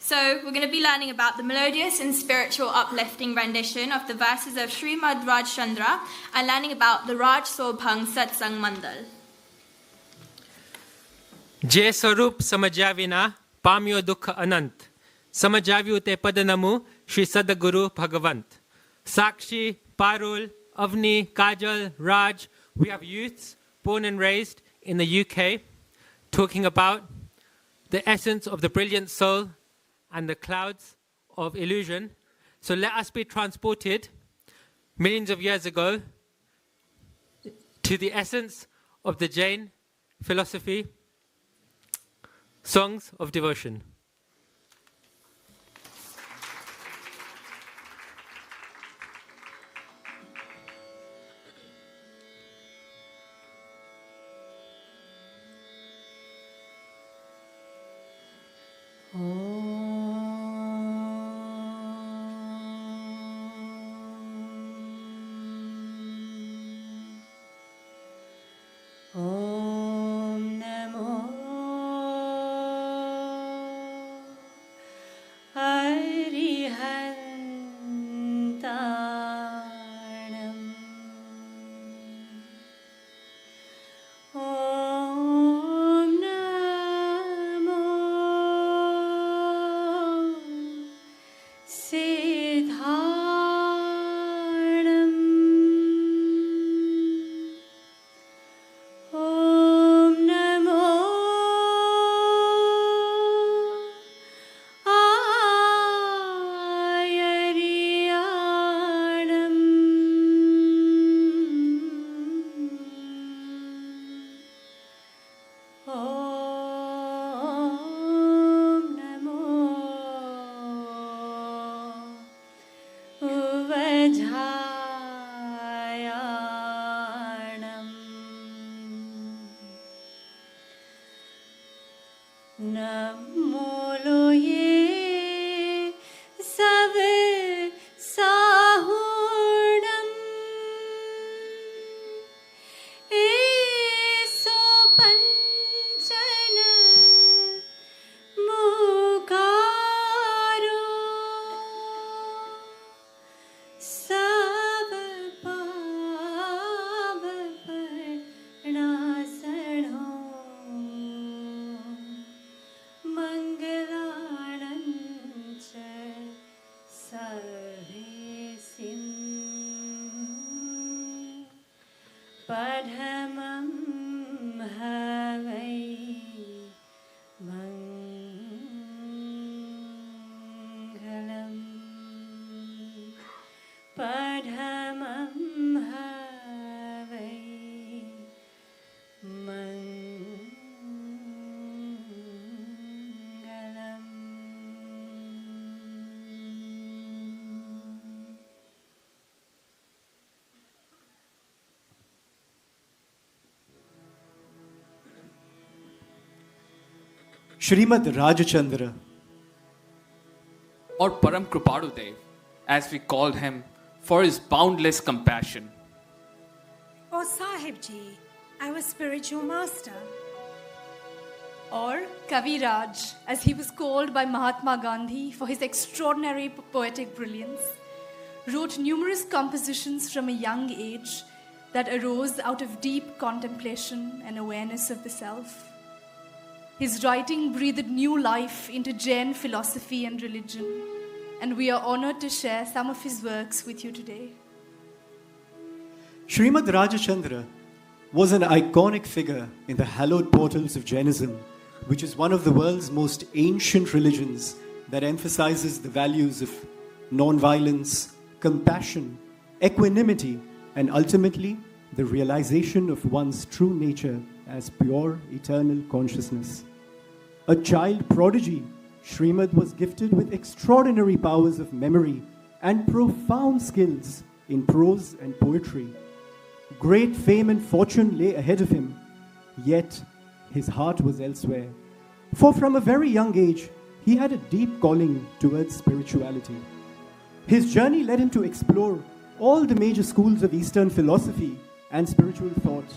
So we're going to be learning about the melodious and spiritual uplifting rendition of the verses of Shrimad Rajchandra and learning about the Raj Saubhag Satsang Mandal. જે સ્વરૂપ સમજ્યા વિના પામ્યો દુઃખ અનંત સમજાવ્યું તે પદનમું શ્રી સદગુરુ ભગવંત સાક્ષી પારુલ અવની કાજલ Raj. We have youths born and raised in the UK talking about the essence of the brilliant soul and the clouds of illusion. So let us be transported millions of years ago to the essence of the Jain philosophy, songs of devotion. Shrimad Rajchandra, or Param Kripalu Dev, as we called him, for his boundless compassion. Or Sahibji, our spiritual master. Or Kaviraj, as he was called by Mahatma Gandhi for his extraordinary poetic brilliance, wrote numerous compositions from a young age that arose out of deep contemplation and awareness of the self. His writing breathed new life into Jain philosophy and religion, and we are honored to share some of his works with you today. Shrimad Rajchandra was an iconic figure in the hallowed portals of Jainism, which is one of the world's most ancient religions that emphasizes the values of non-violence, compassion, equanimity, and ultimately the realization of one's true nature as pure, eternal consciousness. A child prodigy, Shrimad was gifted with extraordinary powers of memory and profound skills in prose and poetry. Great fame and fortune lay ahead of him, yet his heart was elsewhere. For from a very young age, he had a deep calling towards spirituality. His journey led him to explore all the major schools of Eastern philosophy and spiritual thought.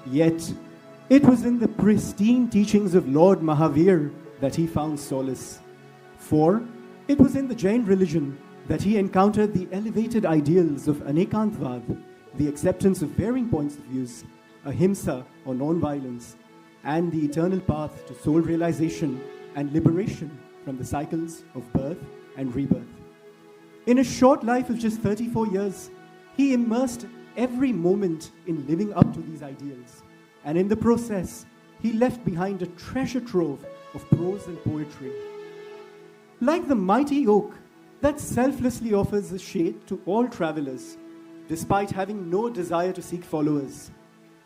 Yet, it was in the pristine teachings of Lord Mahavir that he found solace. For it was in the Jain religion that he encountered the elevated ideals of Anekantvad, the acceptance of varying points of views, ahimsa or non-violence, and the eternal path to soul realization and liberation from the cycles of birth and rebirth. In a short life of just 34 years, he immersed every moment in living up to these ideals, and in the process, he left behind a treasure trove of prose and poetry. Like the mighty oak that selflessly offers a shade to all travelers, despite having no desire to seek followers,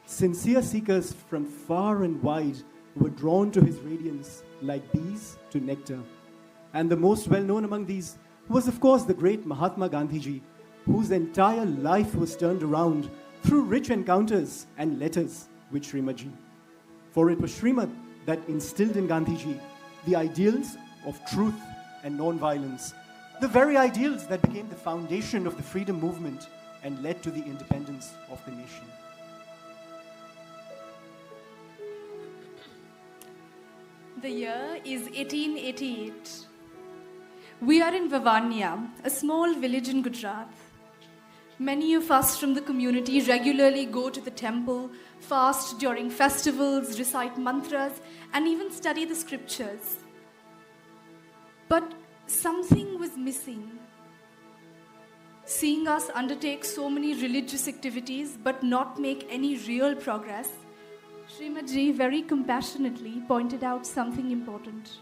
sincere seekers from far and wide were drawn to his radiance like bees to nectar. And the most well-known among these was, of course, the great Mahatma Gandhiji, whose entire life was turned around through rich encounters and letters with Shrimadji. For it was Shrimad that instilled in Gandhiji the ideals of truth and non-violence, the very ideals that became the foundation of the freedom movement and led to the independence of the nation. The year is 1888. We are in Vavania, a small village in Gujarat. Many of us from the community regularly go to the temple, fast during festivals, recite mantras, and even study the scriptures. But something was missing. Seeing us undertake so many religious activities but not make any real progress, Shrimadji very compassionately pointed out something important.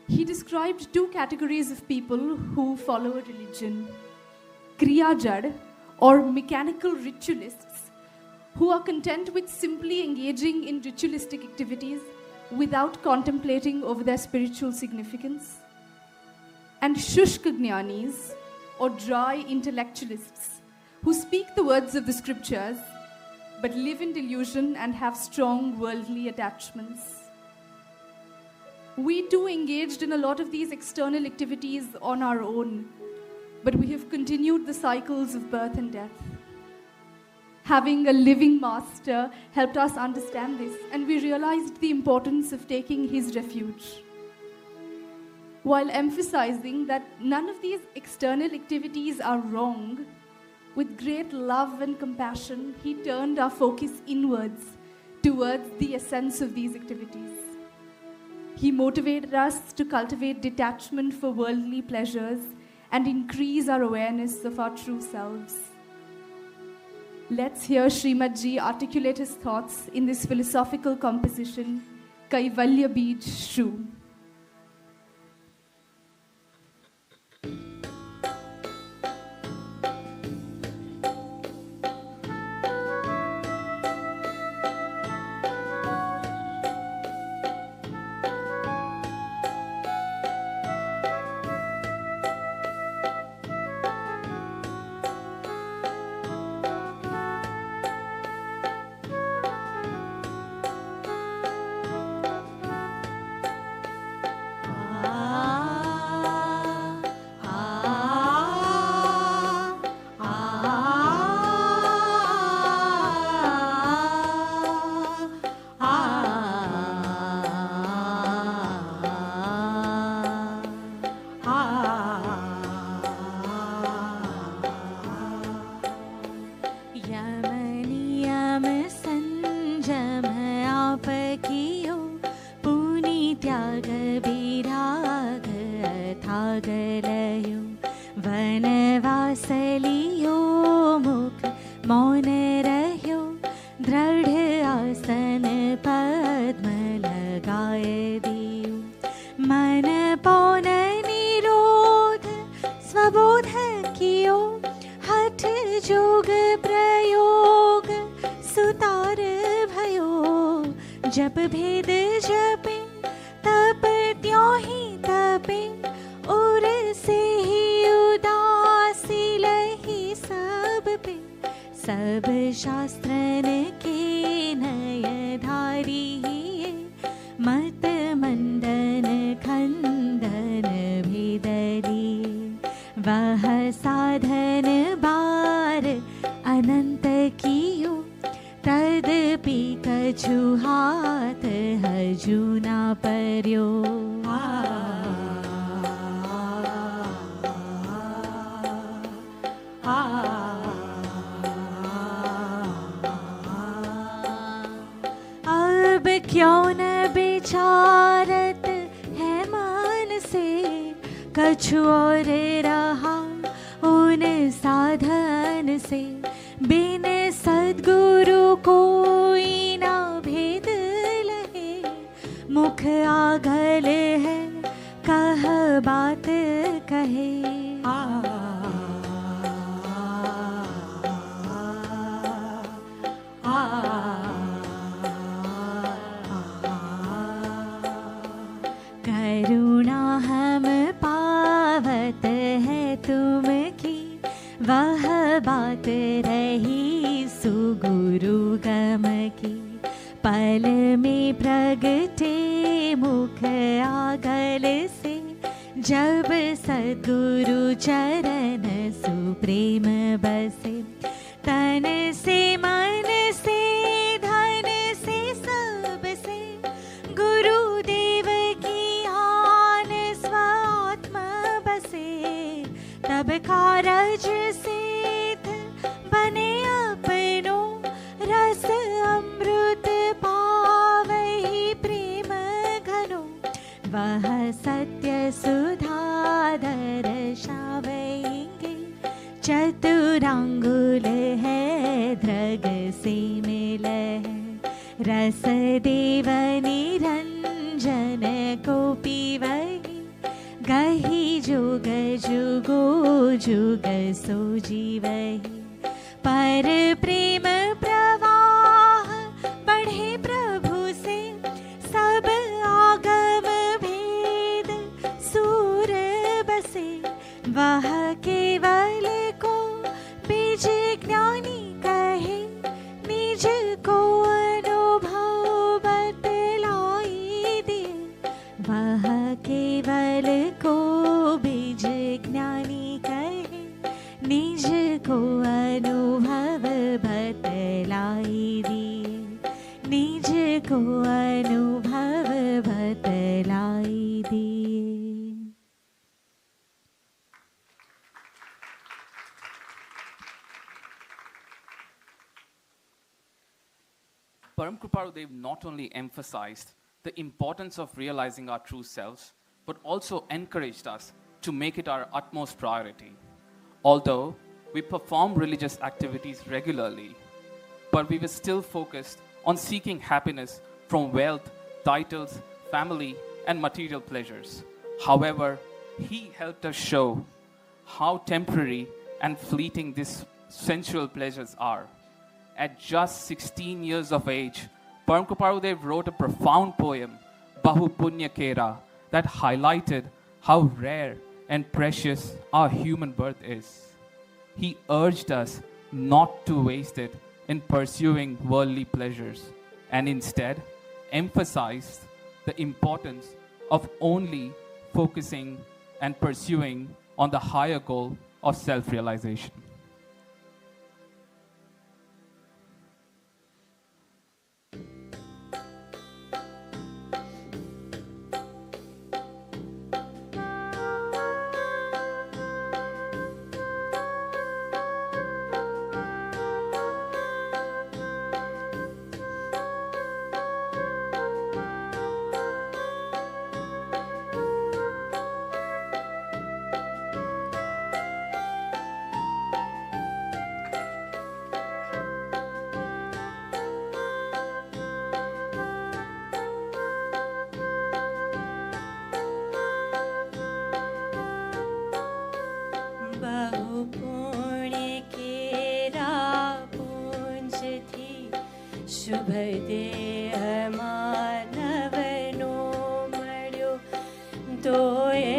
He described two categories of people who follow a religion: Kriyajad, or mechanical ritualists, who are content with simply engaging in ritualistic activities without contemplating over their spiritual significance, and Shushka Jnanis, or dry intellectualists, who speak the words of the scriptures but live in delusion and have strong worldly attachments. We too engaged in a lot of these external activities on our own, but we have continued the cycles of birth and death. Having a living master helped us understand this, and we realized the importance of taking his refuge. While emphasizing that none of these external activities are wrong, with great love and compassion, he turned our focus inwards, towards the essence of these activities. He motivated us to cultivate detachment for worldly pleasures and increase our awareness of our true selves. Let's hear Shrimadji articulate his thoughts in this philosophical composition, Kaivalya Bij Shru. जप भेद जपे तप त्यों ही तपे और से ही उदासी लही सब पे सब शास्त्रन के नय धारी मत मंडन खंडन भेदली वह साधन बार अनंत कियो तदपि कछु हाथ हजू ना पर्यो। कछु और रहा उन साधन से, बिन सद्गुरु कोई ना भेद लहे। मुख आगल है कह बात कहे, करुणा हम पावत है तुम की, वह बात रही सुगुरु गम की। पल में प्रगटे मुख आगल से, जब सद्गुरु चरण सुप्रेम बसे। तन से मन से धन से सब से, गुरुदेव की आन स्वात्म बसे। तब कारज सिद्ध बने अपनो, रस अमृत पावहि प्रेम घनो। वह सत्य सुधा दर्शावेंगे, चतुरांगुल है दृग से मिल है। रस देव निरंजन को पीवही, गही जुग जुगो जुग सो जीवही। पर प्रेम प्रवाह बढ़े प्रभु से, सब आगम भेद सूर बसे। वह केवल को बीज ज्ञानी कहे, निज को अनुभव बतलाई दे। वह केवल को बीज ज्ञानी कहे, निज को अनुभव बतलाई दिए। निज को अनुभव बतलाई दिए। Param Kripaludev not only emphasized the importance of realizing our true selves, but also encouraged us to make it our utmost priority. Although we perform religious activities regularly, but we were still focused on seeking happiness from wealth, titles, family, and material pleasures. However, he helped us show how temporary and fleeting these sensual pleasures are. At just 16 years of age, Param Kripaludev wrote a profound poem, Bahu Punya Kera, that highlighted how rare and precious our human birth is. He urged us not to waste it in pursuing worldly pleasures, and instead emphasized the importance of only focusing and pursuing on the higher goal of self-realization. શુભ દેહ માનવનો મળ્યો તોય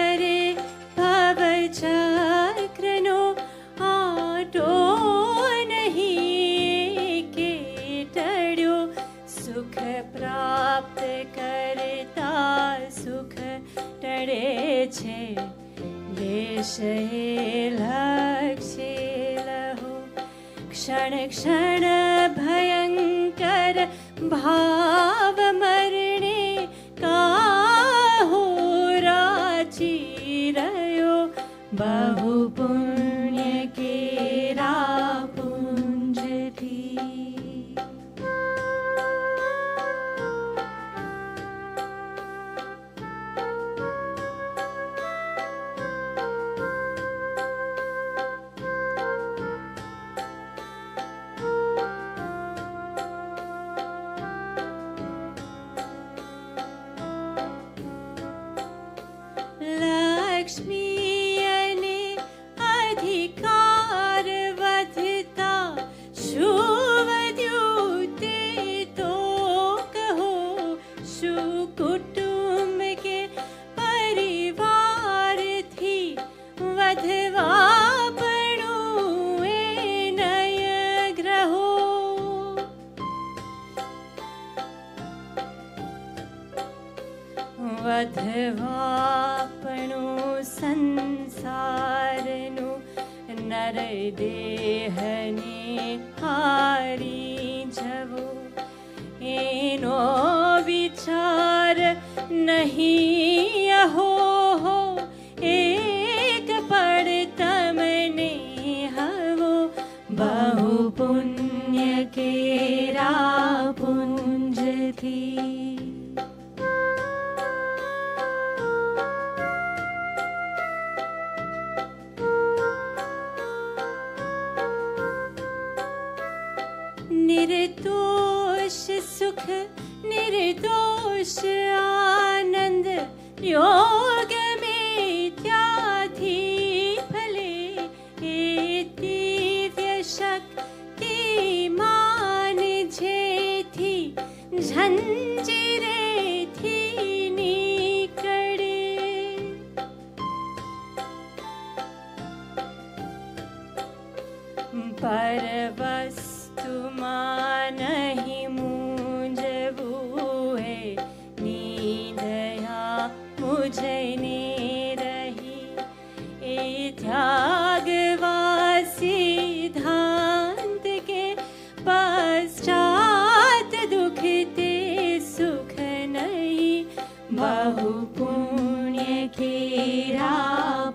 અરે ભવ ચક્રનો આટો નહીં કે ટળ્યો સુખ પ્રાપ્ત કરતા સુખ ટળે છે દેશ લક્ષ્ય લહો क्षण क्षण भयंकर भाव मरणे का हो राची रयो बहु पुण्य केरा पुंज थी। हार देहने हारी जवो एनो विचार नहीं हो एक पड़ तमने हवो बहु पुण्य केरा पुंज थी निर्दोष सुख निर्दोष आनंद योग में त्याधि फले ए दिव्य शक्ति मान जेथी झंझीरे थी निकड़े परवस नहीं मुझबू है नींदया मुझे ने रही ए त्यागवासी सिद्धांत के पश्चात दुखते सुख नहीं बहु पुण्य केरा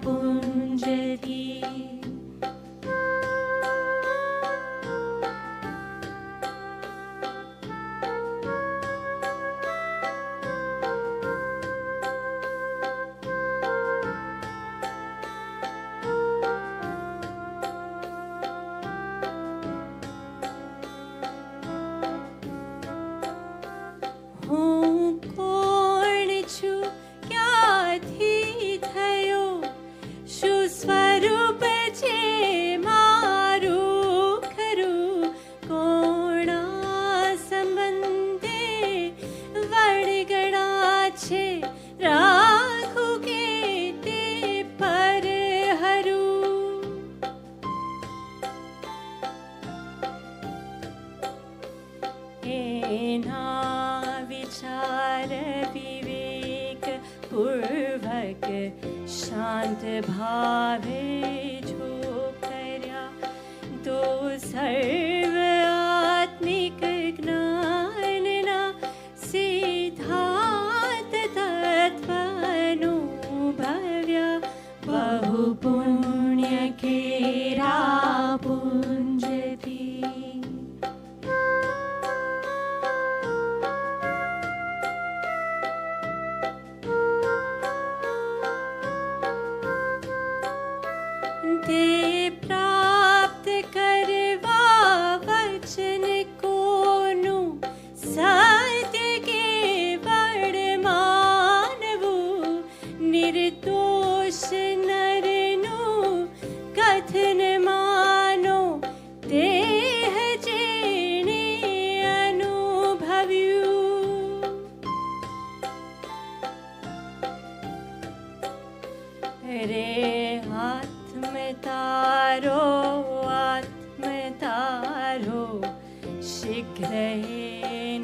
पुंज थी शांत भावे जो कर्या तो सर्व आत्मिक ज्ञान ना सिद्धांत तत्वानुभव्या बहु पुण्य केरा पुंज थी प्राप्त करवा वचन कोनु सत्य के बड़ मानवु निर्दोष नरनु कथन मानो देह जेने अनुभव्यु रे आत्म तारो शीघ्र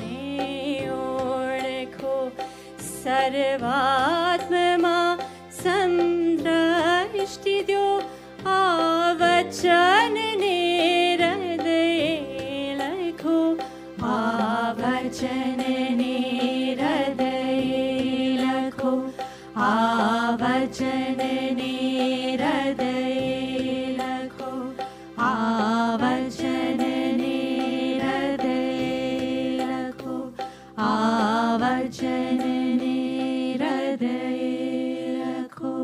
ने ओळखो सर्वात्मा संदृष्टि द्यो आवचन ने हृदय लखो आवचन ने हृदय लखो आवचन ने हृदय आवचन ने हृदय रखो आवचन ने हृदय रखो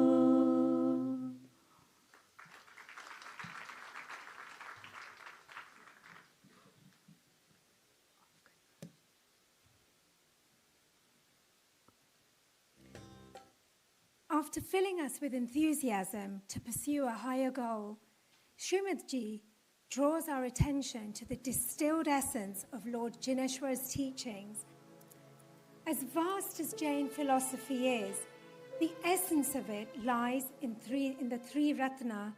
After filling us with enthusiasm to pursue a higher goal, Shrimad Ji draws our attention to the distilled essence of Lord Jineshwar's teachings. As vast as Jain philosophy is, the essence of it lies in the three Ratna,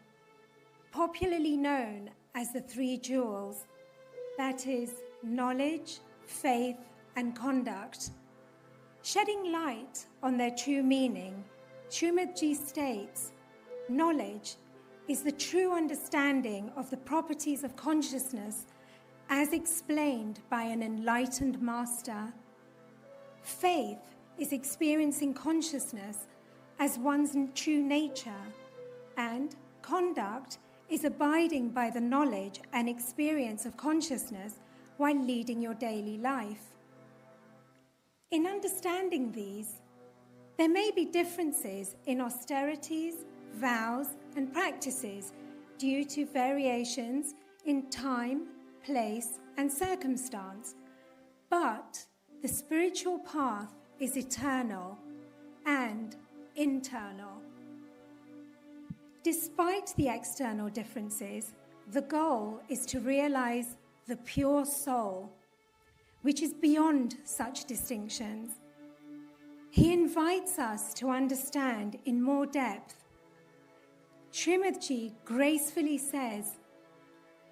popularly known as the three jewels, that is, knowledge, faith, and conduct. Shedding light on their true meaning, Shrimad Ji states, knowledge is the true understanding of the properties of consciousness as explained by an enlightened master. Faith is experiencing consciousness as one's true nature, and conduct is abiding by the knowledge and experience of consciousness while leading your daily life. In understanding these, there may be differences in austerities, vows, and practices due to variations in time, place, and circumstance, but the spiritual path is eternal and internal. Despite the external differences, the goal is to realize the pure soul, which is beyond such distinctions. He invites us to understand in more depth. Shrimad Ji gracefully says,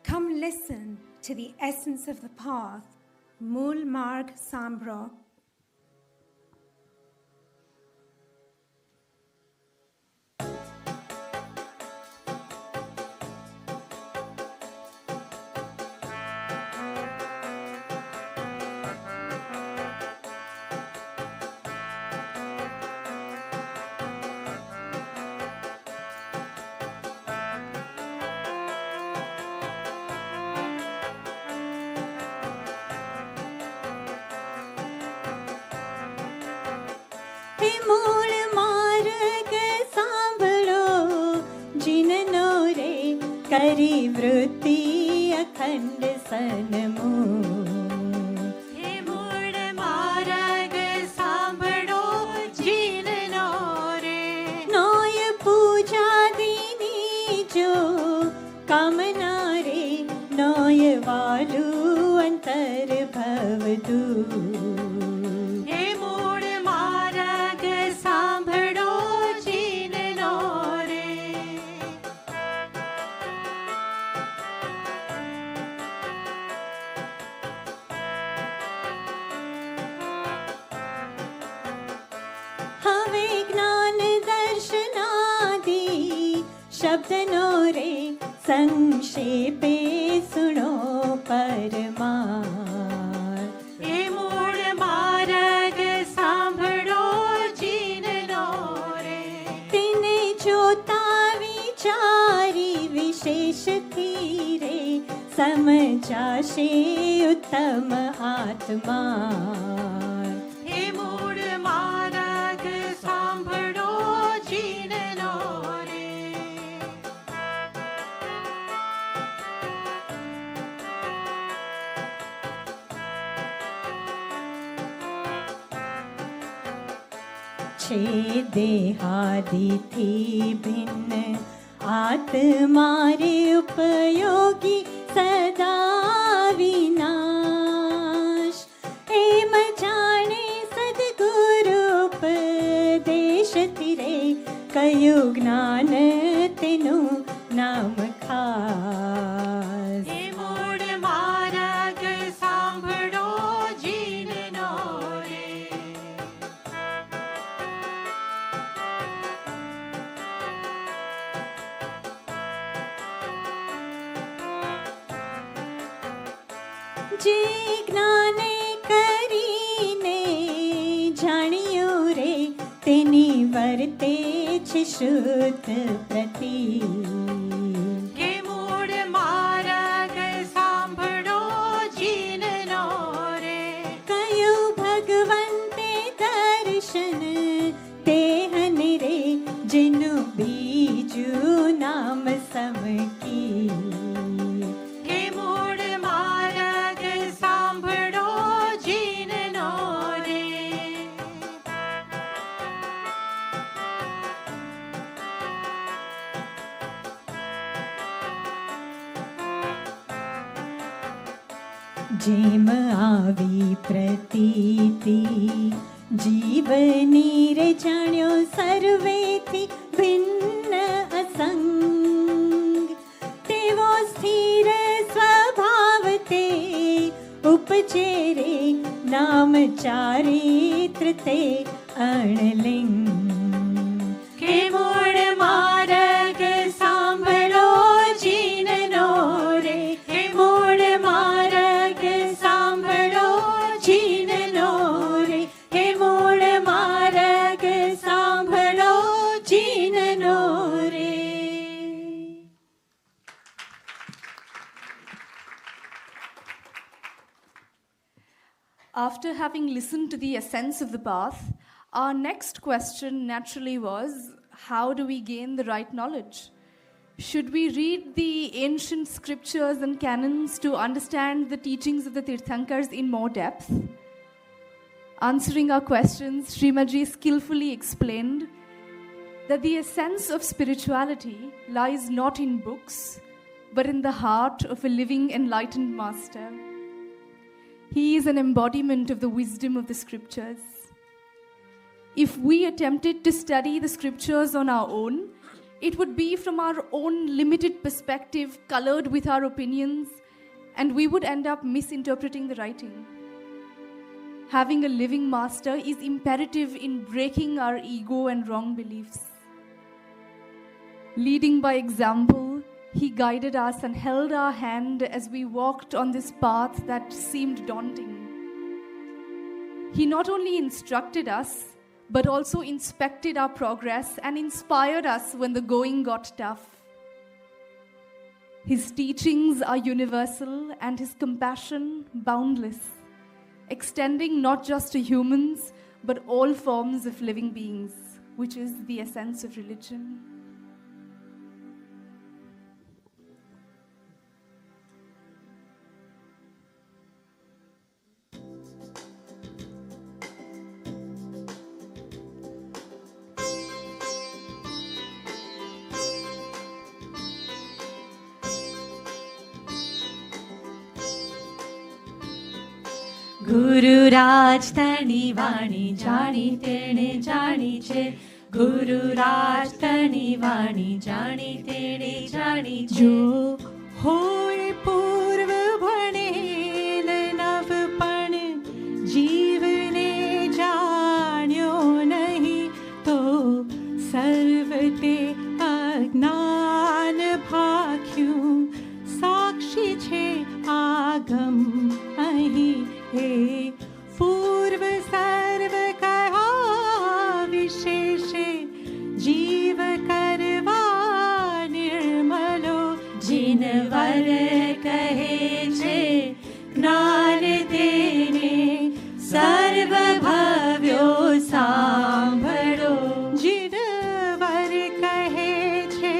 "Come listen to the essence of the path, Mool Marg Sambro." मूल मार्ग सांभळो जिननो रे करी वृत्ति अखंड सनमो हे मूल मार्ग सांभळो जिननो रे नोय पूजा दीनी जो कामना रे नोय वालू अंतर भवदू शब्दनो रे संक्षेपे सुनो परमार हे मूल मार्ग सांभळो जिननो रे तिने जोता विचारी विशेष थी रे समजाशे उत्तम आत्मा हे मूल मार्ग सांभळो जिननो छे देहादि थी भिन्न आत्मारे उपयोगी सदा विनाश एम जाने सद्गुरु उपदेश तिरे कयो ज्ञान तेनु नाम खास हे मूल मार्ग सांभळो जिननो जे ज्ञाने करीने जाणियो रे तेनी वर्ते छे शुद्ध प्रति के मूળ मार्ग सांभळो जिननो रे कयो भगवंते दर्शन तेहन रे जिनु बीजू नाम समकी जेम आवी प्रतीति जीवनी रे जाण्यो सर्वेथी भिन्न असंग तेवो स्थिर स्वभाव ते उपजे रे नाम चारित्र ते अणलिंग के मूळ मार्ग सांभळो After having listened to the essence of the path, our next question naturally was, how do we gain the right knowledge? Should we read the ancient scriptures and canons to understand the teachings of the Tirthankars in more depth? Answering our questions, Shrimad ji skillfully explained that the essence of spirituality lies not in books, but in the heart of a living enlightened master. He is an embodiment of the wisdom of the scriptures. If we attempted to study the scriptures on our own, it would be from our own limited perspective, colored with our opinions, and we would end up misinterpreting the writing. Having a living master is imperative in breaking our ego and wrong beliefs. Leading by example, he guided us and held our hand as we walked on this path that seemed daunting. He not only instructed us, but also inspected our progress and inspired us when the going got tough. His teachings are universal and his compassion boundless, extending not just to humans, but all forms of living beings, which is the essence of religion. ગુરુ રાજ તની વાણી જાણી તેણે જાણી છે ગુરુ રાજ તની વાણી જાણી તેણે જાણી છે જો હોય પૂર્વ ભણેલ નવપણ જીવને જાણ્યો નહીં તો સર્વતે અજ્ઞાન ભાખ્યું સાક્ષી છે આગમ અહીં हे पूर्व सर्व कहा विशेष जीव करवा निर्मलो जिन वर कहे छे ज्ञान देने सर्व भव्यो सांभळो जिन वर कहे छे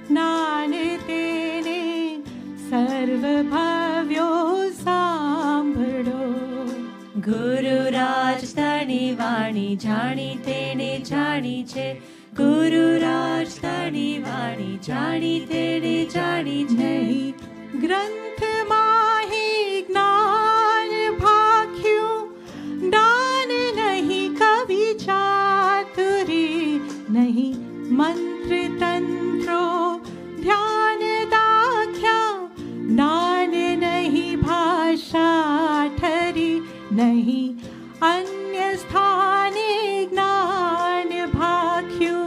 ज्ञान देने सर्व भव्यो गुरु राज तनी वाणी जाणी तेने जाणी छे गुरु राज तनी वाणी जाणी तेने जाणी छे ग्रंथ माही ज्ञान भाख्यू दान नहीं कवि चातुरी नहीं मंत्र तंत्रो ध्यान दाख्या ज्ञान नहीं भाषा ठरी नहीं अन्य स्थाने ज्ञान भाख्यू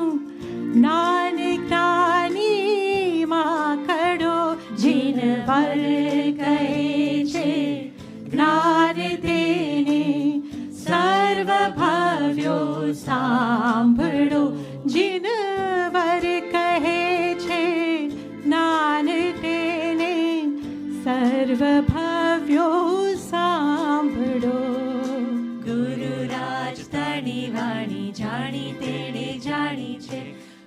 ज्ञान ज्ञानी मां कड़ो जिन वर कहे छे ज्ञान देने सर्व भव्यो सांभळो जिन वर कहे छे ज्ञान देने सर्व भव्यो सांभळो गुरु राज तनी वाणी जाणी तेणे जाणी छे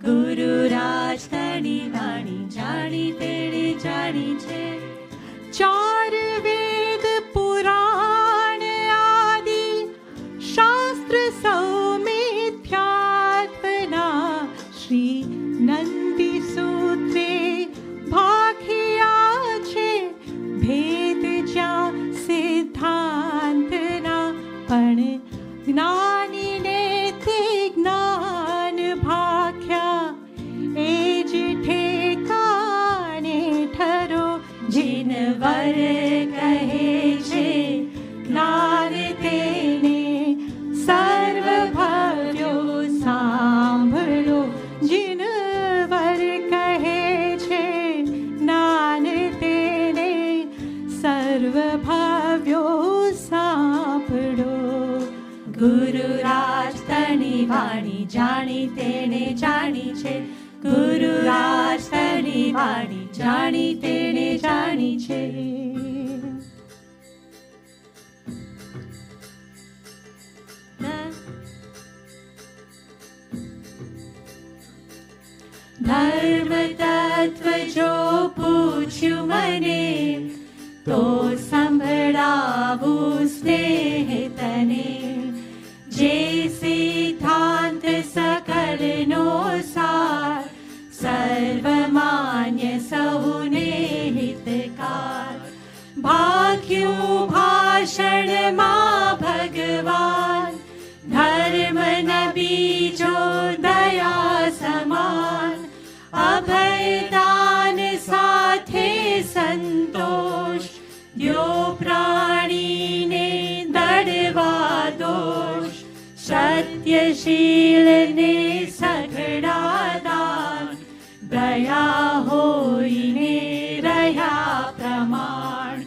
गुरु राज तनी वाणी जाणी तेणे जाणी छे चार वेद पुराण आदि शास्त्र सौमिथ्यात्मना श्री नंदी सूत्रे भाखिया छे भेद ज्या सिद्धांतना पण ज्ञानी ने ते ज्ञान भाख्या एज ठेकाने ठरो जिन वर कहे छे ज्ञान तेने सर्व भव्यो सांभळो जिन वर कहे छे ज्ञान तेने सर्व भव्यो सांभळो गुरु राज तनी वाणी जाणी तेणे जाणी छे गुरु राज तनी वाणी जाणी तेणे जाणी छे ધર્મ તત્વ જો પૂછ્યું મને તો સંભળાવું સ્નેહ તને જે સિદ્ધાંત સકલનો સાર સર્વમાન્ય સૌને હિતકાર ભાગ્યું ભાષણમાં ભગવાન ધર્મ ન બીજો દયા સમાન અભયદાન સાથે સંતોષ દ્યો પ્રાણીને દડવા દોષ સત્યશીલને સઘળા દાન દયા હોઈને રહ્યા પ્રમાણ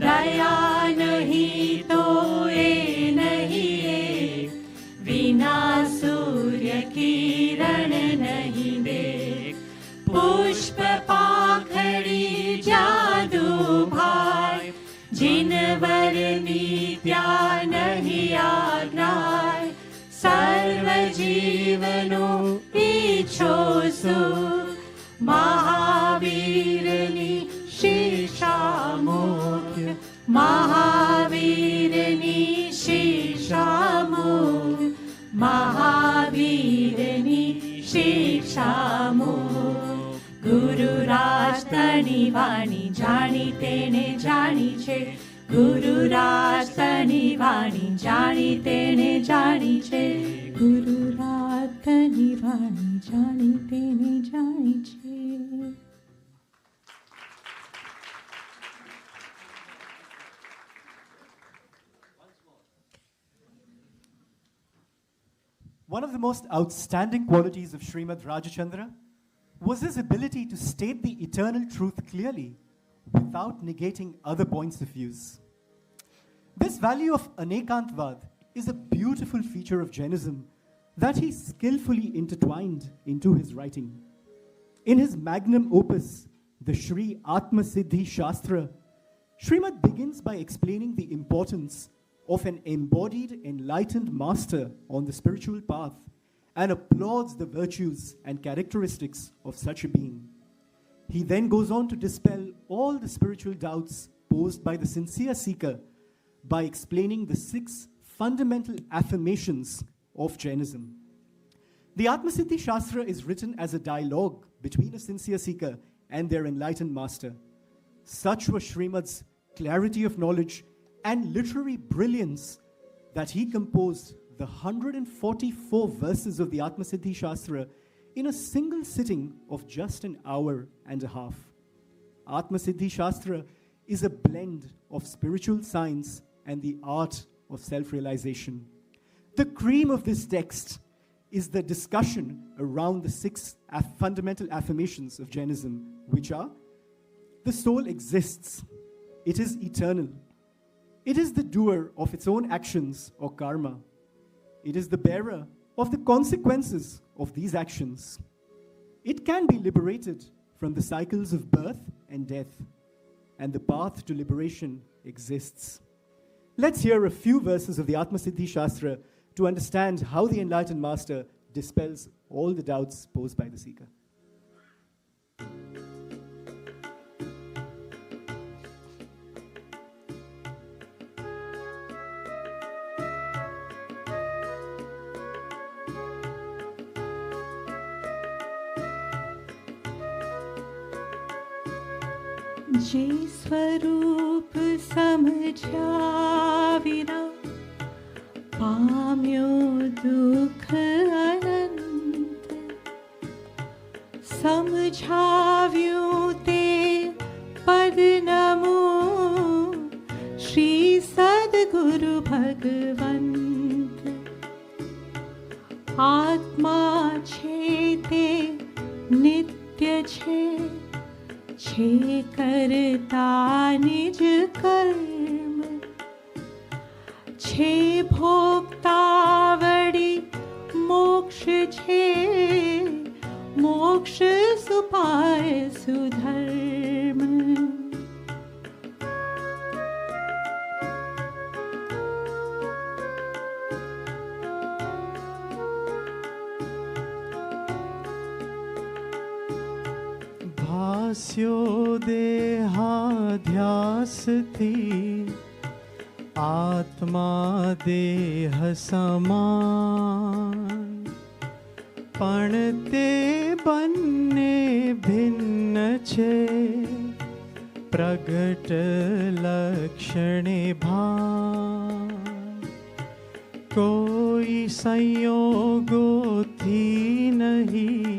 દયા નહીં તો એ નહીં એ વિના સૂર્ય કિરણ નહીં દેખ પુષ્પ પાંખડી જાદુ ભાઈ જીનવરની ત્યાં નહીં આજ્ઞાય સર્વ જીવનો ઈચ્છો સુખ મહાવીરની શીશામુખ મહાવીરની શીશામુખ મહાવીરની શીશામુખ ગુરુરાજ તની વાણી જાણી તેને જાણી છે ગુરુરાજ તની વાણી જાણી તેને જાણી છે ગુરુરાજ તની વાણી જાણી તેને જાણી છે. One of the most outstanding qualities of Shrimad Rajchandra was his ability to state the eternal truth clearly without negating other points of views. This value of Anekantvad is a beautiful feature of Jainism that he skillfully intertwined into his writing. In his magnum opus, the Shree Atma Siddhi Shastra, Shrimad begins by explaining the importance of an embodied enlightened master on the spiritual path and applauds the virtues and characteristics of such a being. He then goes on to dispel all the spiritual doubts posed by the sincere seeker by explaining the 6 fundamental affirmations of Jainism. The Atmasiddhi Shastra is written as a dialogue between a sincere seeker and their enlightened master. Such was Shrimad's clarity of knowledge and literary brilliance that he composed the 144 verses of the Atmasiddhi Shastra in a single sitting of just an hour and a half. Atmasiddhi Shastra is a blend of spiritual science and the art of self-realization. The cream of this text is the discussion around the 6 fundamental affirmations of Jainism, which are: the soul exists, it is eternal, it is the doer of its own actions or karma, it is the bearer of the consequences of these actions, it can be liberated from the cycles of birth and death, and the path to liberation exists. Let's hear a few verses of the Atmasiddhi Shastra to understand how the enlightened master dispels all the doubts posed by the seeker. જે સ્વરૂપ સમજ્યા વિના પામ્યો દુઃખ અનંત સમજાવ્યું તે પદ નમો શ્રી સદગુરુ ભગવંત આત્મા છે તે નિત્ય છે छे करता निज कर्म छे भोगता वड़ी मोक्ष छे मोक्ष सुपाय सुधर्म दास्यो देहाध्यास थी आत्मा देह समान पण ते बन्ने भिन्न छे प्रगट लक्षणे भान कोई संयोगोथी नहीं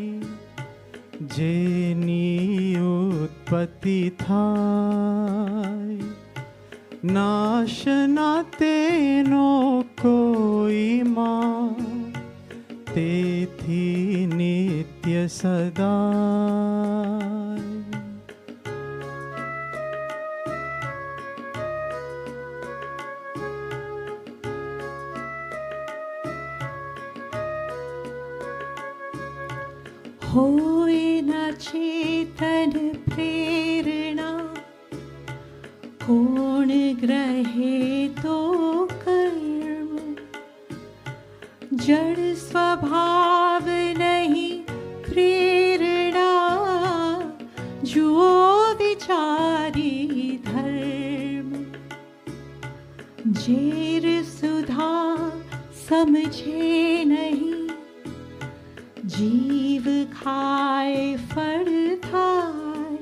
जेनी उत्पत्ति थाय नाश ना तेनो कोई मां तेथी नित्य सदाय होए न चेतन प्रेरणा कोण ग्रहे तो कर्म जड़ स्वभाव नहीं प्रेरणा जो विचारी धर्म जेर सुधा समझे नहीं जीव खाए फल थाय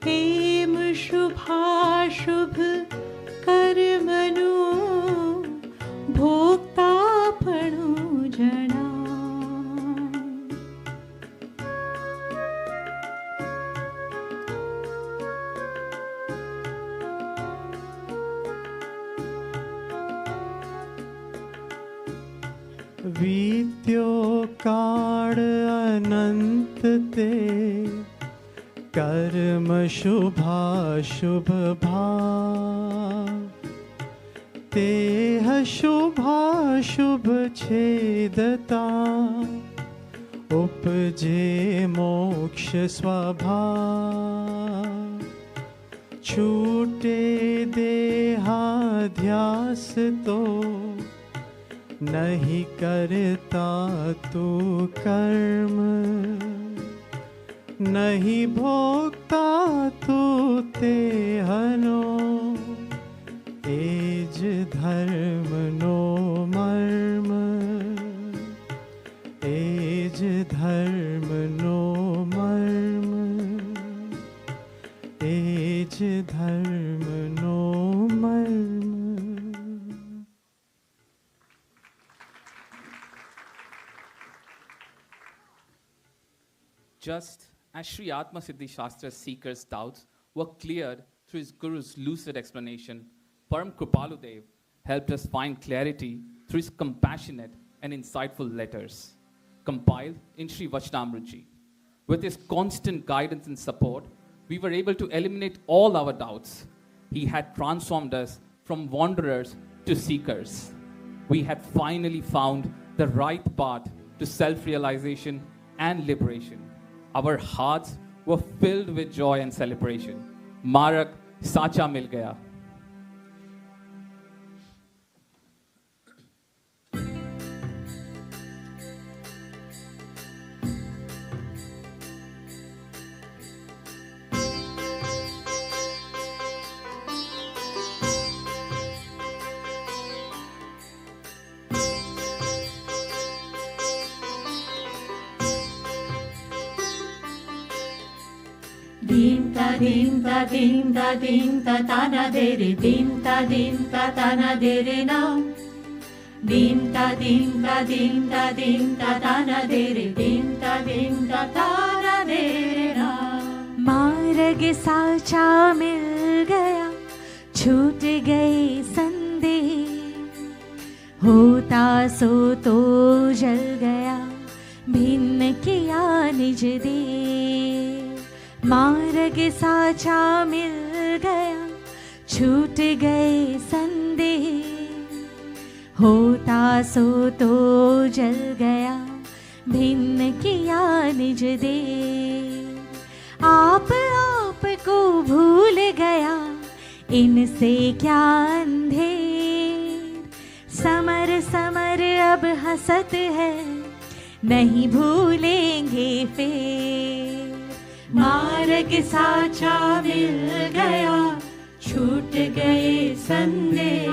हेम शुभाशुभ कर्मनु भोक्तापणु जना वीत्यो काळ अनंत ते कर्म शुभाशुभ भाव तेह शुभाशुभ छेदता उपजे मोक्ष स्वभाव छूटे देहाध्यास तो नहीं करता तू कर्म नहीं भोगता तू तेहनो एज धर्म नो मर्म एज धर्म नो मर्म एज धर्म नो मर्म. Just as Sri Atma Siddhi Shastra's seekers' doubts were cleared through his Guru's lucid explanation, Param Kripaludev helped us find clarity through his compassionate and insightful letters, compiled in Sri Vachnamrutji. With his constant guidance and support, we were able to eliminate all our doubts. He had transformed us from wanderers to seekers. We had finally found the right path to self-realization and liberation. Our hearts were filled with joy and celebration. Marak Sacha Mil Gaya. Dim ta dim ta dim ta ta na de re dim ta ta na de re na dim ta ta na de re dim ta ta na de re na मार्ग साचा मिल गया छूट गई संदेह होता सो तो जल गया भिन्न किया निज दे मार्ग साचा मिल गया छूट गए संदेह होता सो तो जल गया भिन्न किया निज दे आप को भूल गया इनसे क्या अंधेर समर समर अब हंसत है नहीं भूलेंगे फिर मार्ग साचा मिल गया, छूट गए संदेह,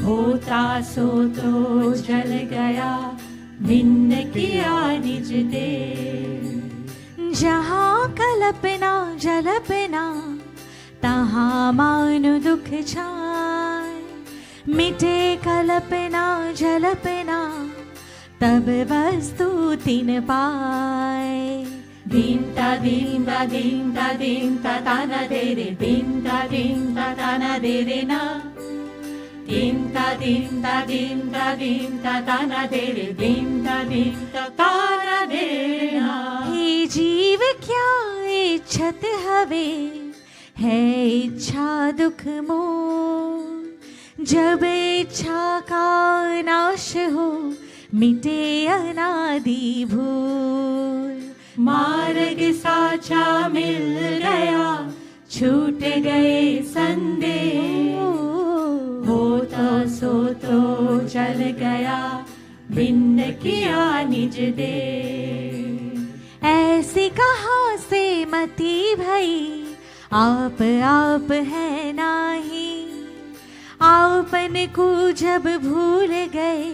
होता सो तो जल गया, भिन्न किया निज दे। जहाँ कल्पना जल्पना, तहाँ मानो दुख छाय, मिटे कल्पना जल्पना, तब वस्तु तिन पाए। दीन ता दीन ता दीन ता दीन ता ताना दे रे, दीन ता ताना दे रे ना, दीन ता दीन ता ताना दे रे, दीन ता ताना दे रे ना। हे जीव क्या इच्छत हवे, है इच्छा दुख मोह, जब इच्छा का नाश हो, मिटे अनादि भूल। मार्ग साचा मिल गया, छूट गए संदेह, होता सो तो चल गया, भिन्न किया निज दे। ऐसी कहाँ से मति भई, आप आप है नाही, आपन को जब भूल गए,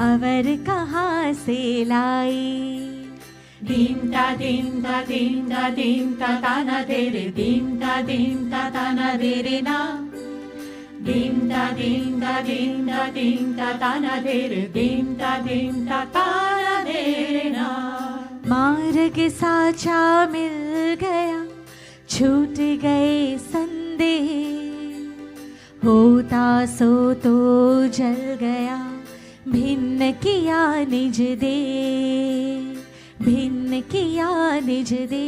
अवर कहाँ से लाई। दीन ता ताना दे रे, दीन ता ताना दे रे ना, दीन ता ताना दे रे, दीन ता ताना दे रे ना। मार्ग साचा मिल गया, छूट गए संदेह, होता सो तो जल गया, भिन्न किया निज दे, भिन्न किया निज दे,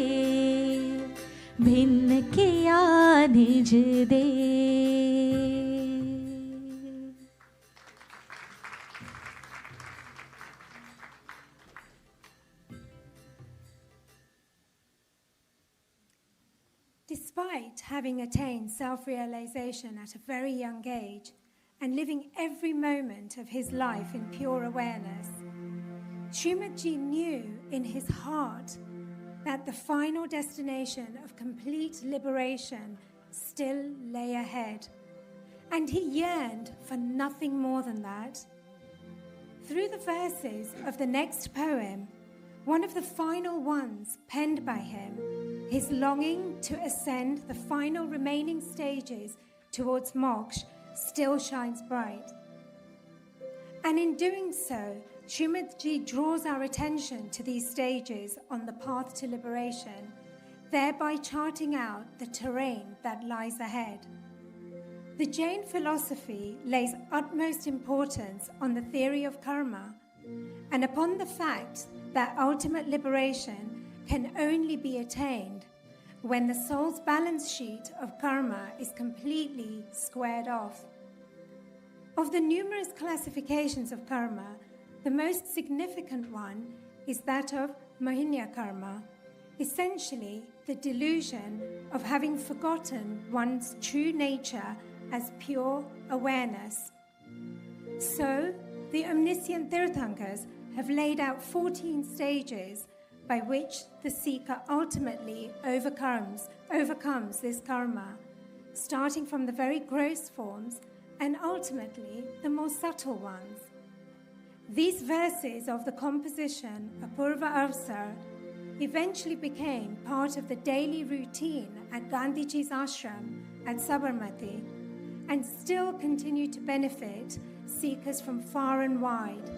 भिन्न किया निज दे। Despite having attained self-realization at a very young age and living every moment of his life in pure awareness, Shrimad Ji knew in his heart that the final destination of complete liberation still lay ahead, and he yearned for nothing more than that. Through the verses of the next poem, one of the final ones penned by him, his longing to ascend the final remaining stages towards moksha still shines bright. And in doing so, Shrimad Ji draws our attention to these stages on the path to liberation, thereby charting out the terrain that lies ahead. The Jain philosophy lays utmost importance on the theory of karma and upon the fact that ultimate liberation can only be attained when the soul's balance sheet of karma is completely squared off. Of the numerous classifications of karma, the most significant one is that of Mohinya karma, essentially the delusion of having forgotten one's true nature as pure awareness. So, the omniscient Tirthankars have laid out 14 stages by which the seeker ultimately overcomes this karma, starting from the very gross forms and ultimately the more subtle ones. These verses of the composition Apurva Avsar eventually became part of the daily routine at Gandhiji's ashram at Sabarmati and still continue to benefit seekers from far and wide.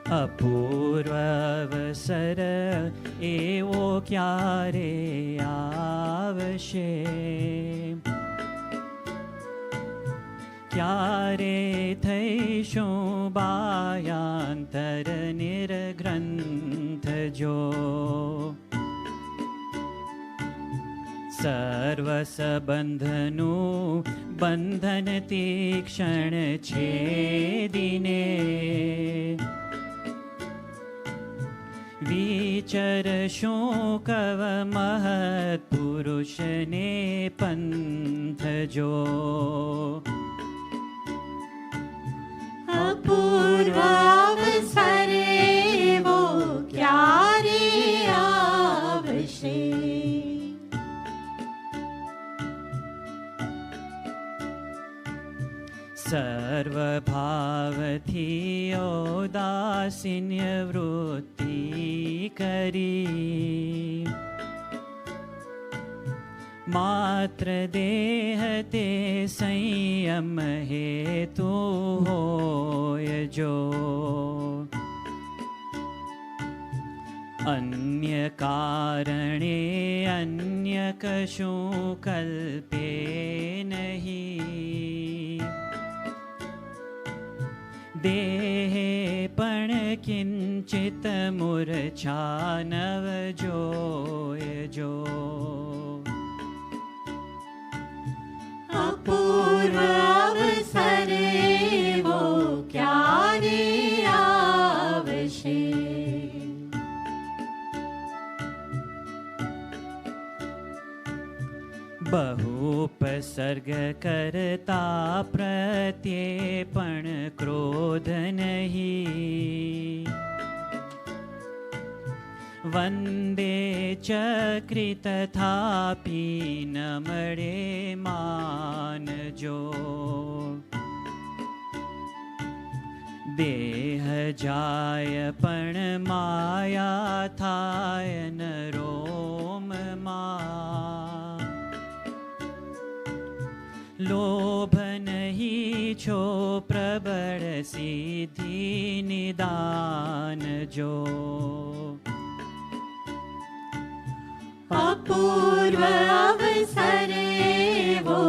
અપૂર્વ અવસર એવો ક્યારે આવશે, ક્યારે થઈશું બાયાંતર નિર્ગ્રંથ જો, સર્વ સંબંધનું બંધન તીક્ષણ છેદીને, વિચરશું કવ મહત પુરુષને પંથ જો, અપૂર્વ અવસરે એવો ક્યારે આવશે, સર્વભાવથી ઔદાસીન્ય વૃત્તિ કરી, માત્ર દેહ તે સંયમ હેતુ હોય જો, અન્ય કારણે અન્ય કશું કલ્પે નહીં, દેહે પણ કિંચિત મૂર્છા નવ જોય જો, અપૂર્વ અવસરે એવો ક્યારે આવશે, બહુપસર્ગ કરતા પ્રત્યે પણ ક્રોધ નહીં, વંદે ચક્રી તથાપી ન મળે માન જો, દેહ જાય પણ માયા થાય ન રોમમાં, લોભ નહીં છો પ્રબળ સિદ્ધિ નિદાન જો, અપૂર્વ અવસરે એવો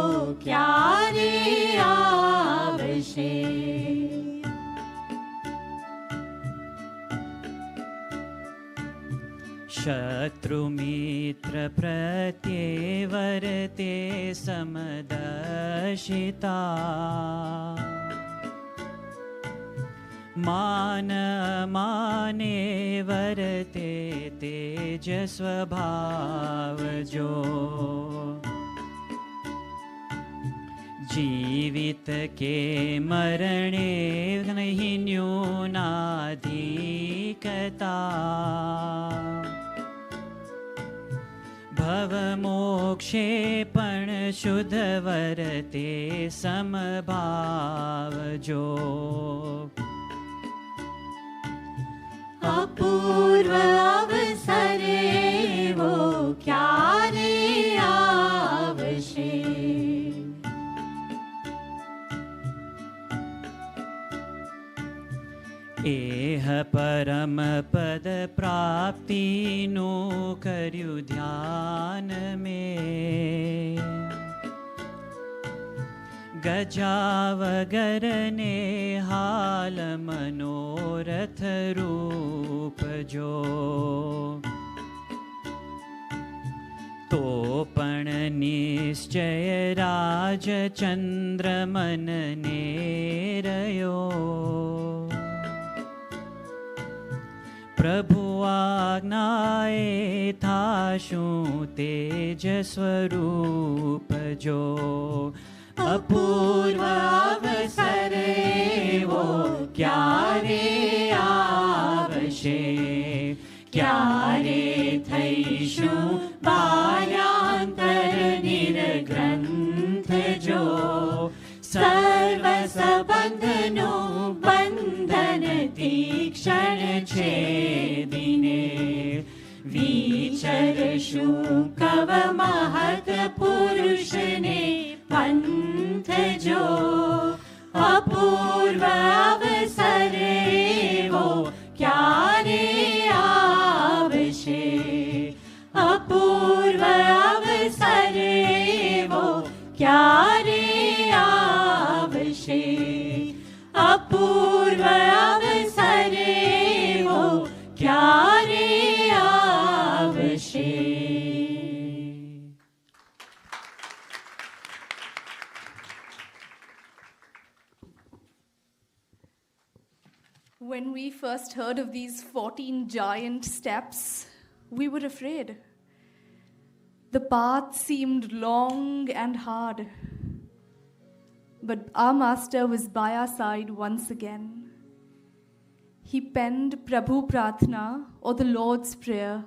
ક્યારે આવશે, શત્રુમિત્ર પ્રત્યે વર્તે સમદર્શિતા, માન માને વર્તે તેજ સ્વભાવ જો, જીવિત કે મરણે નહીં ન્યૂનાધિકતા, ભવ મોક્ષે પણ શુદ્ધ વર્તે સમભાવ જો, અપૂર્વ અવસરે એવો ક્યારે આવશે, એહ પરમ પદ પ્રાપ્તિનું કર્યું ધ્યાન મેં, ગજા વગરને હાલ મનોરથ રૂપ જો, તો પણ નિશ્ચય રાજચંદ્ર મનને રહ્યો, પ્રભુ આજ્ઞાએ થાશું તેજ સ્વરૂપ જો, અપૂર્વ અવસરે એવો ક્યારે આવશે, ક્યારે થઈશું બાયાંતર નિર્ગ્રંથ જો, સર્વ સંબંધનું બંધન તીક્ષણ છેદીને, વિચરશું કવ મહત પુરુષને પંથ જો, અપૂર્વ અવસરે એવો अपूर्व अवसरे वो क्यारे आवशे। When we first heard of these 14 giant steps, we were afraid. The path seemed long and hard. But our master was by our side once again. He penned Prabhu Prarthana, or the Lord's Prayer,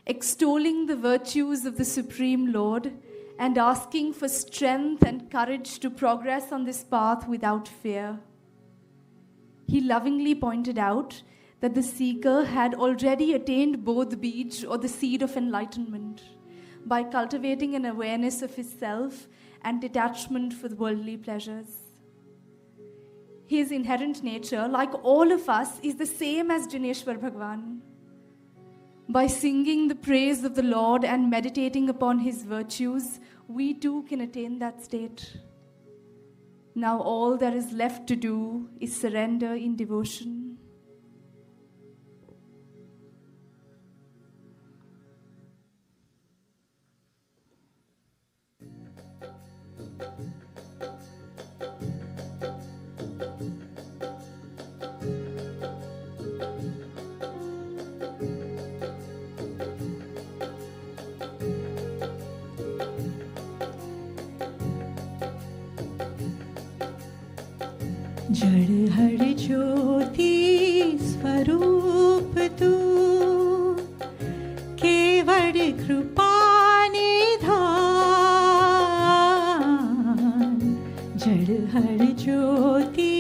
extolling the virtues of the Supreme Lord and asking for strength and courage to progress on this path without fear. He lovingly pointed out that the seeker had already attained bodh bij, or the seed of enlightenment, by cultivating an awareness of his self and detachment for the worldly pleasures. His inherent nature, like all of us, is the same as Jineshwar Bhagwan. By singing the praise of the Lord and meditating upon his virtues, we too can attain that state. Now all that is left to do is surrender in devotion. जड़ हर ज्योति स्वरूप तू केवल कृपा निधान। जड़ हर ज्योति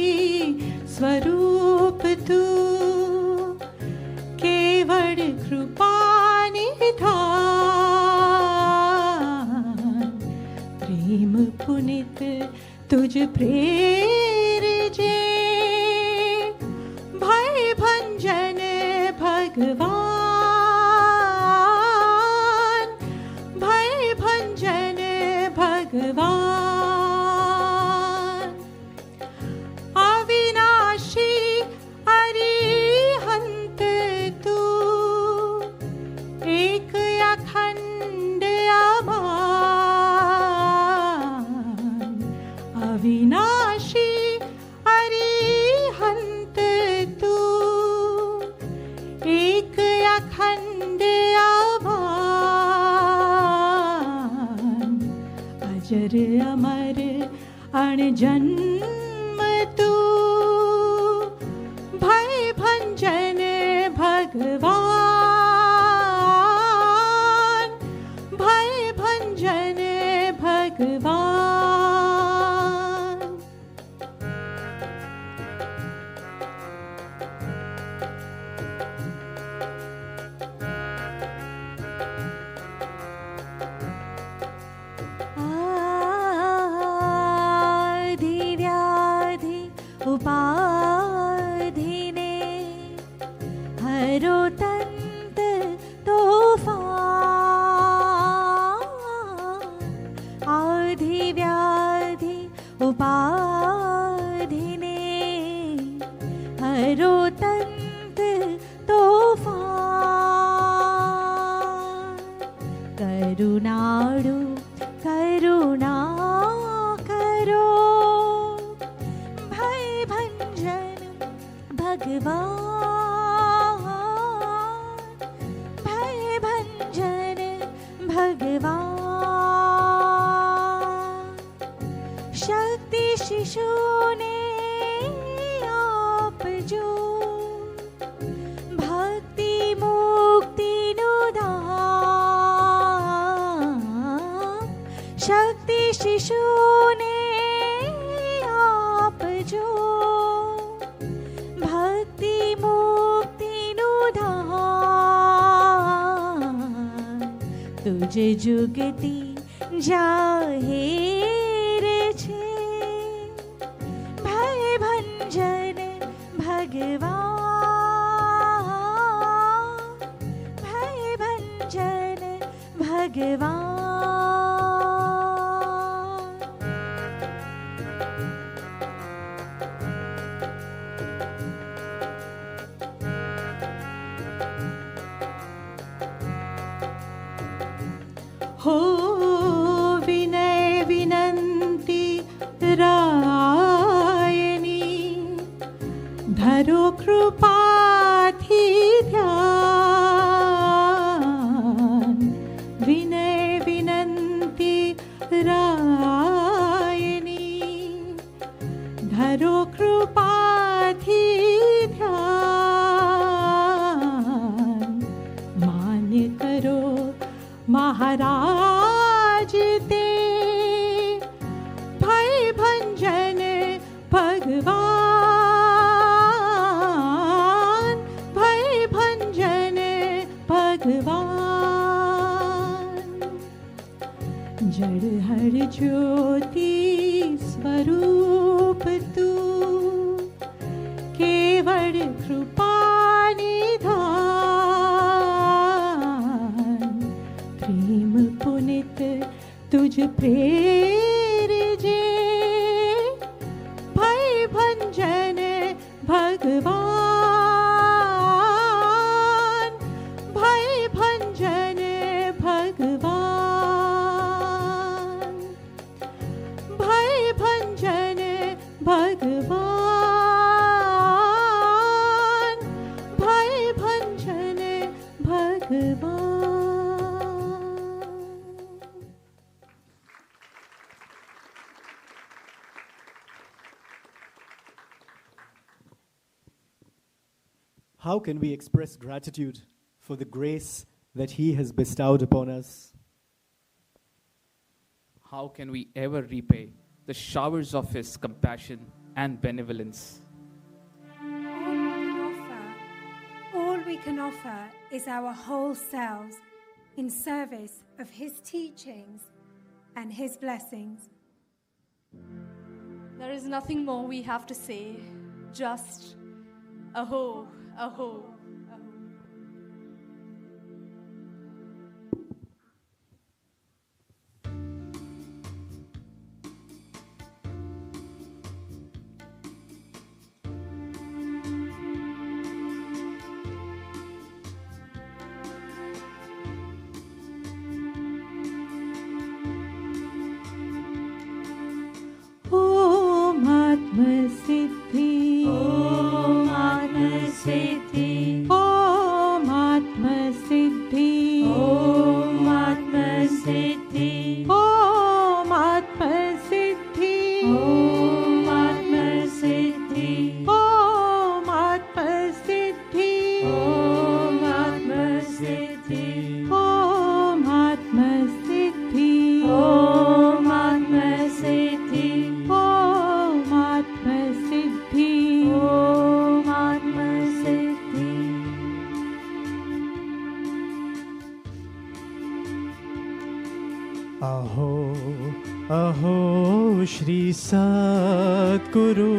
स्वरूप तू केवल कृपा निधान। प्रेम पुनित तुझ प्रेर जे भय भंजन भगवान। भय भंजन भगवान। अविनाशी अरिहंत तू एक अखंड अमान। अविनाशी अरिहंत तू एक अखंड अमान। अजर अमर अणजन्म तू भय भंजन भगवान। भय भंजन भगवान। आदि व्याधि उपाधिने हरो तंत तूफान। आदि व्याधि उपाधिने हरो तंत तूफान। करुणाडु करुणा करो भय भंजन भगवान। भय भंजन भगवान। शक्ति शिशु ने आप जो भक्ति मुक्ति नुदान। शक्ति शिशु ने आप जो भक्ति मुक्ति नुदान। तुझे जुगती जाहिर छे भय भंजन भगवान। भय भंजन भगवान। धरो कृपाथी ध्यान विनय विनंती रायनी धरो कृपाथी ध्यान मान्य करो महाराज ते भय भंजन भगवान भय भंजन भगवान जड़ हर ज्योति स्वरूप तू केवल कृपा निधान प्रेम पुनित तुझ प्रेर जे भय भंजन भगवान भय भंजन भगवान भय भंजन भगवान भय भंजन भगवान. How can we express gratitude for the grace that He has bestowed upon us? How can we ever repay the showers of His compassion and benevolence? All we can offer is our whole selves in service of His teachings and His blessings. There is nothing more we have to say, just aho, aho, aho. Om Atma Siddhi, Om Atma Siddhi, Om Atma Siddhi, Om Atma Siddhi, Om Atma Siddhi, Om Atma Siddhi, Om Atma Siddhi, Om Atma Siddhi, Om Atma Siddhi, Om Atma Siddhi. Om Atma Siddhi, Om Atma Siddhi. अहो अहो श्री सद्गुरु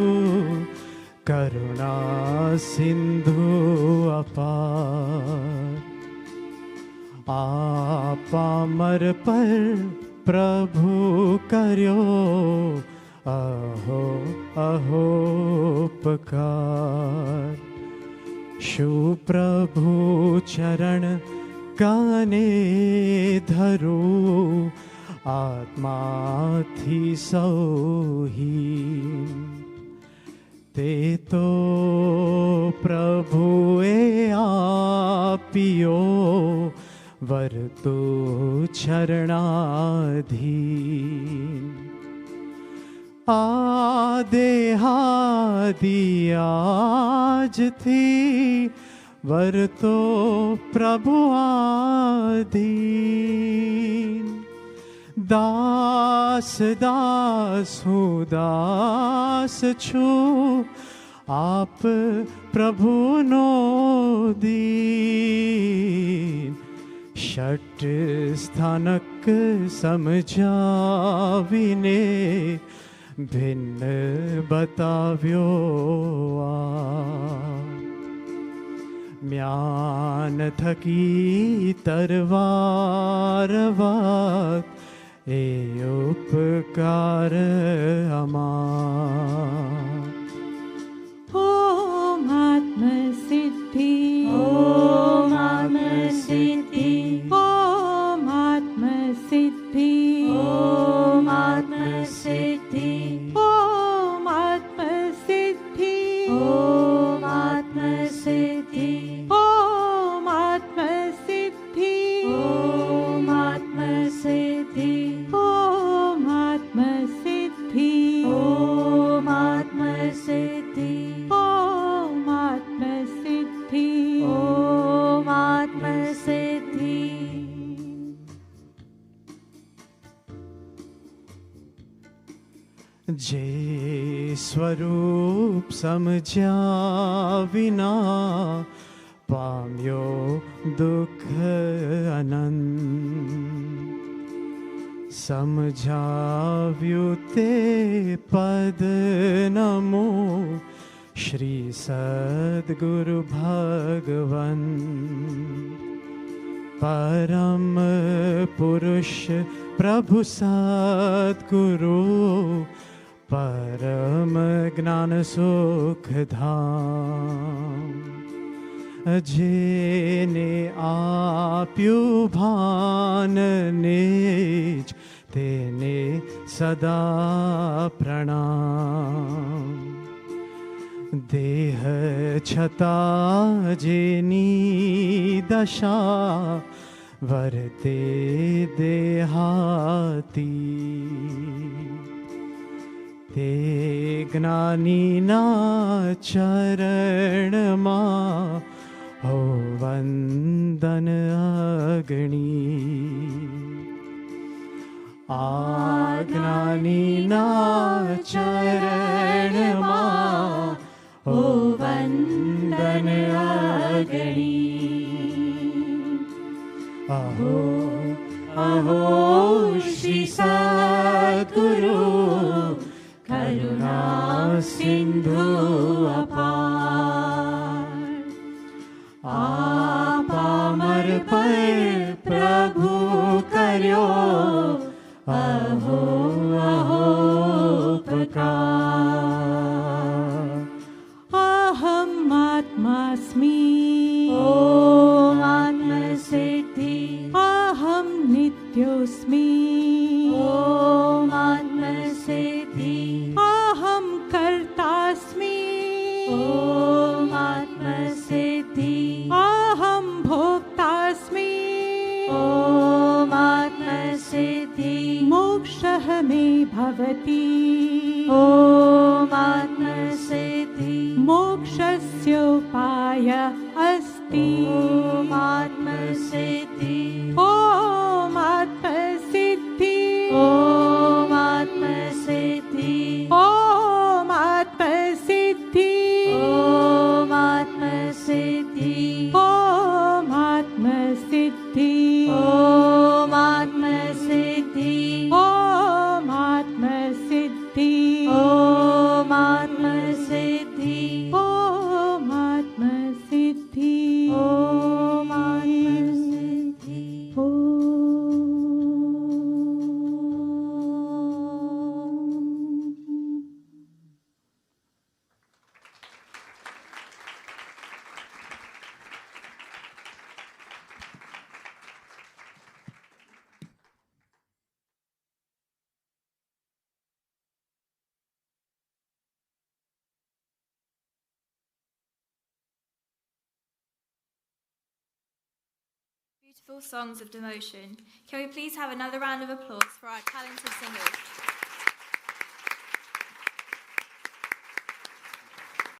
करुणा सिंधु अपार आप अमर पर प्रभु कर्यो अहो अहो उपकार शु प्रभु चरण काने धरो आत्माथी सौहीन ते तो प्रभुए आपियो वर्तु चरणाधीन आदेहादि आज थी वर्तो प्रभु आदीन दास दासु दास छु आप प्रभु नो दीन षट स्थानक समझाविने भिन्न बताव्यो आ म्यान थकी तरवारवात ए उपकार अमार Om Atma Siddhi, Om Atma Siddhi, Om Atma Siddhi, Om Atma Siddhi, Om Atma Siddhi, Om Siddhi, Om Atma Siddhi, Om Atma Siddhi. जे स्वरूप समझ्या विना पाम्यो दुख अनंत समझाव्यु ते पद नमो श्री सद्गुरु भगवन परम पुरुष प्रभु सद्गुरु परम ज्ञान सुख धाम जेने आप्यु भान निज तेने सदा प्रणाम देह छता जेनी दशा वर्ते देहाती ते ज्ञानी ना चरण मा हो वंदन अग्नि आज्ञानी ना चरण मा हो वंदन अग्नि अहो अहो श्री सद्गुरु करुणा सिंधु अपार आपामर पर प्रभु कर्यो अहो अहो प्रकार अहम आत्मास्मि ओम आत्म सिद्धि अहम नित्योस्मि ओम आत्म सिद्धि अहम कर्तास्मि ओम आत्म सिद्धि अहम भोक्तास्मि ओम आत्म सिद्धि मोक्षः मे भवति ओम आत्म सिद्धि मोक्षस्योपाय अस्ति ओम आत्म सिद्धि ओम आत्म सिद्धि ओम आत्म सिद्धि ओम आत्म सिद्धि ओम आत्म सिद्धि ओम आत्म सिद्धि ओम आत्म सिद्धि ओम आत्म सिद्धि ओम आत्म सिद्धि ओम आत्म सिद्धि ओम आत्म सिद्धि Beautiful songs of devotion. Can we please have another round of applause for our talented singers?